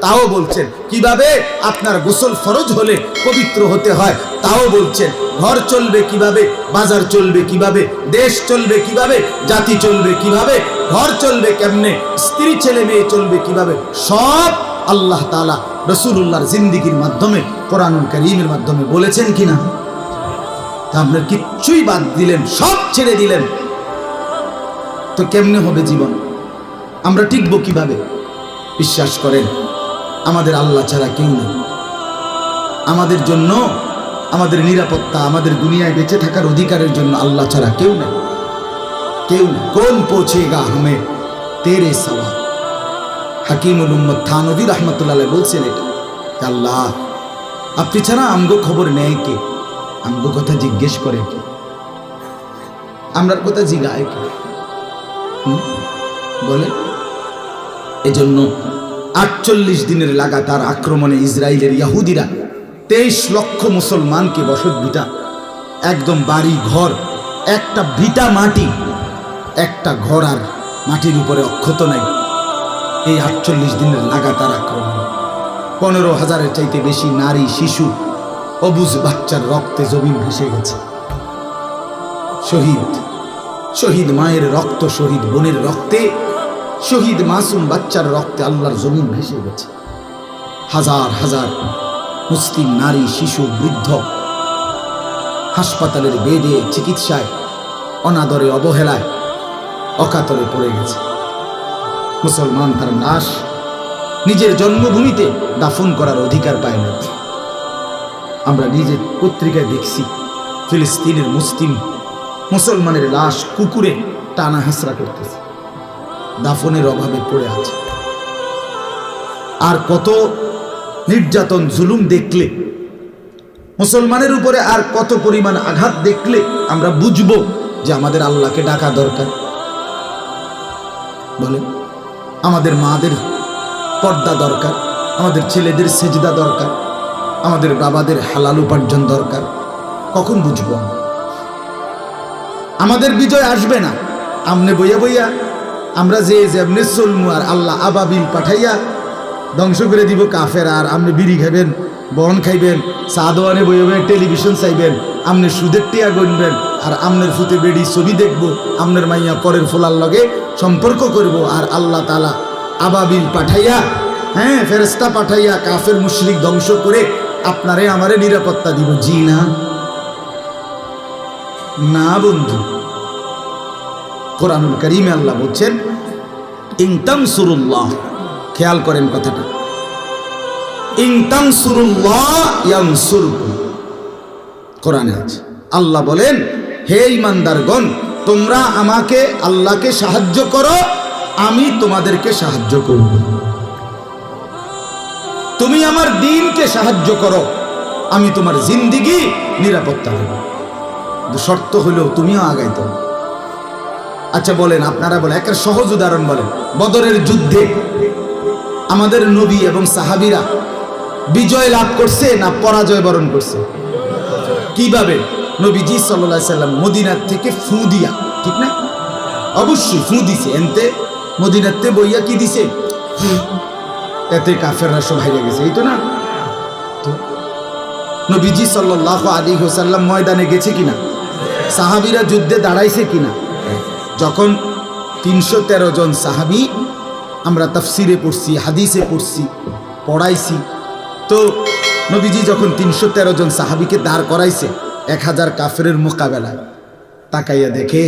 তাও বলছেন। কিভাবে আপনার গোসল ফরজ হলে পবিত্র হতে হয় তাও বলছেন। ঘর চলবে কিভাবে, বাজার চলবে কিভাবে, দেশ চলবে কিভাবে, জাতি চলবে কিভাবে, ঘর চলবে কেমনে, স্ত্রী ছেলে মেয়ে চলবে কিভাবে, সব আল্লাহ তাআলা রাসূলুল্লাহর জিন্দেগীর মাধ্যমে কোরআনুল কারীমের মাধ্যমে বলেছেন কিনা? তা আপনার কিচ্ছুই বাদ দিলেন, সব ছেড়ে দিলেন, তো কেমনে হবে জীবন? আমরা টিকবো কিভাবে? বিশ্বাস করেন, আমাদের আল্লাহ ছাড়া কেউ নেই। আমাদের জন্য, আমাদের নিরাপত্তা, আমাদের দুনিয়ায় বেঁচে থাকার অধিকারের জন্য আল্লাহ ছাড়া কেউ নেই, কেউ নেই। কোন পৌঁছেগা হমে তেরে সওয়া। হাকিমুল উম্মত থানভী রাহমাতুল্লাহ আলাইহি বলছেন এটা, আল্লাহ আপনি ছাড়া আমগো খবর নেয় কে, আমগো কথা জিজ্ঞেস করে কে, আমরার কথা জিগায় কে? বলে এজন্য ৪৮ দিনের লাগাতার আক্রমণে ইসরায়েলের ইহুদিরা ২৩ লক্ষ মুসলমানকে বসত ভিটা, একদম বাড়ি ঘর, একটা ভিটা মাটি, একটা ঘর আর মাটির উপরে অক্ষত নাই। এই ৪৮ দিনের লাগাতার আক্রমণ ১৫,০০০-এর চাইতে বেশি নারী, শিশু, অবুঝ বাচ্চার রক্তে জমিন ভেসে গেছে। শহীদ, শহীদ মায়ের রক্ত, শহীদ বোনের রক্তে, শহীদ মাসুম বাচ্চার রক্তে আল্লাহর জমিন ভেসে গেছে। হাজার হাজার মুসলিম নারী, শিশু, বৃদ্ধ হাসপাতালের বেডে চিকিৎসায় অনাদরে, অবহেলায়, অকাতরে পড়ে গেছে। মুসলমান তার লাশ নিজের জন্মভূমিতে দাফন করার অধিকার পায় না। আমরা নিজের পত্রিকায় দেখছি ফিলিস্তিনের মুসলিম মুসলমানের লাশ কুকুরে টানা হেঁচড়া করতেছে, দাফনের অভাবে পড়ে আছে। আর কত নির্যাতন জুলুম দেখলে, মুসলমানের উপরে আর কত পরিমাণ আঘাত দেখলে আমরা বুঝবো যে আমাদের আল্লাহকে ডাকা দরকার। বলে আমাদের মাদের পর্দা দরকার, আমাদের ছেলেদের সেজদা দরকার, আমাদের বাবাদের হালাল উপার্জন দরকার। কখন বুঝবো? আমাদের বিজয় আসবে না আমনে বইয়া বইয়া আমরা যে যেমনে চলমু, আর আল্লাহ আবাবিল পাঠাইয়া ধ্বংস করে দিব কাফের। আর আপনি বিড়ি খাইবেন, বন খাইবেন, চা দোয়ানে বইয়া বইয়া টেলিভিশন চাইবেন, আপনি সুদের টিয়া গণবেন, আর আমনের ফুতে বেড়ি ছবি দেখবো, আমনের মাইয়া পরের ফোলার লগে সম্পর্ক করব। আর আল্লাহ তাআলা আবাবিল পাঠাইয়া, হ্যাঁ ফেরেশতা পাঠাইয়া কাফের মুশরিক ধ্বংস করে আপনারে আমারে নিরাপত্তা দিব? জি না, না বন্ধু। কোরআনুল কারীমে আল্লাহ বলছেন ইন তানসুরুল্লাহ, খেয়াল করেন কথাটা, ইন তানসুরুল্লাহ ইয়ানসুরকুম। কোরআনে আছে, আল্লাহ বলেন হে ঈমানদারগণ, তোমরা আমাকে আল্লাহকে সাহায্য করো, আমি তোমাদেরকে সাহায্য করব। তুমি আমার দ্বীনকে সাহায্য করো, আমি তোমার জিন্দেগি নিরাপত্তা দেব। শর্ত হলেও তুমিও আগাইতে। আচ্ছা বলেন, আপনারা বলেন, একটা সহজ উদাহরণ বলেন। বদরের যুদ্ধে আমাদের নবী এবং সাহাবীরা বিজয় লাভ করছে না পরাজয় বরণ করছে? কিভাবে? নবীজি সাল্লাল্লাহু আলাইহি সাল্লাম মদিনার থেকে ফু দিয়া, ঠিক না? অবশ্যই ফু দিছে, এনতে মদিনাতে বইয়া কি দিছে? এতে কাফেররা সব হারিয়ে গেছে, এই তো না? তো নবীজি সাল্লাল্লাহু আলাইহি ওয়াসাল্লাম ময়দানে গেছে কিনা? সাহাবীরা যুদ্ধে দাঁড়াইছে কিনা? যখন ৩১৩ জন সাহাবী, আমরা তাফসিরে পড়ছি, হাদিসে পড়ছি, পড়াইছি, তো নবীজি যখন ৩১৩ জন সাহাবীকে দাঁড় করাইছে ১,০০০ কাফেরের মোকাবেলায়, তাকাইয়া দেখে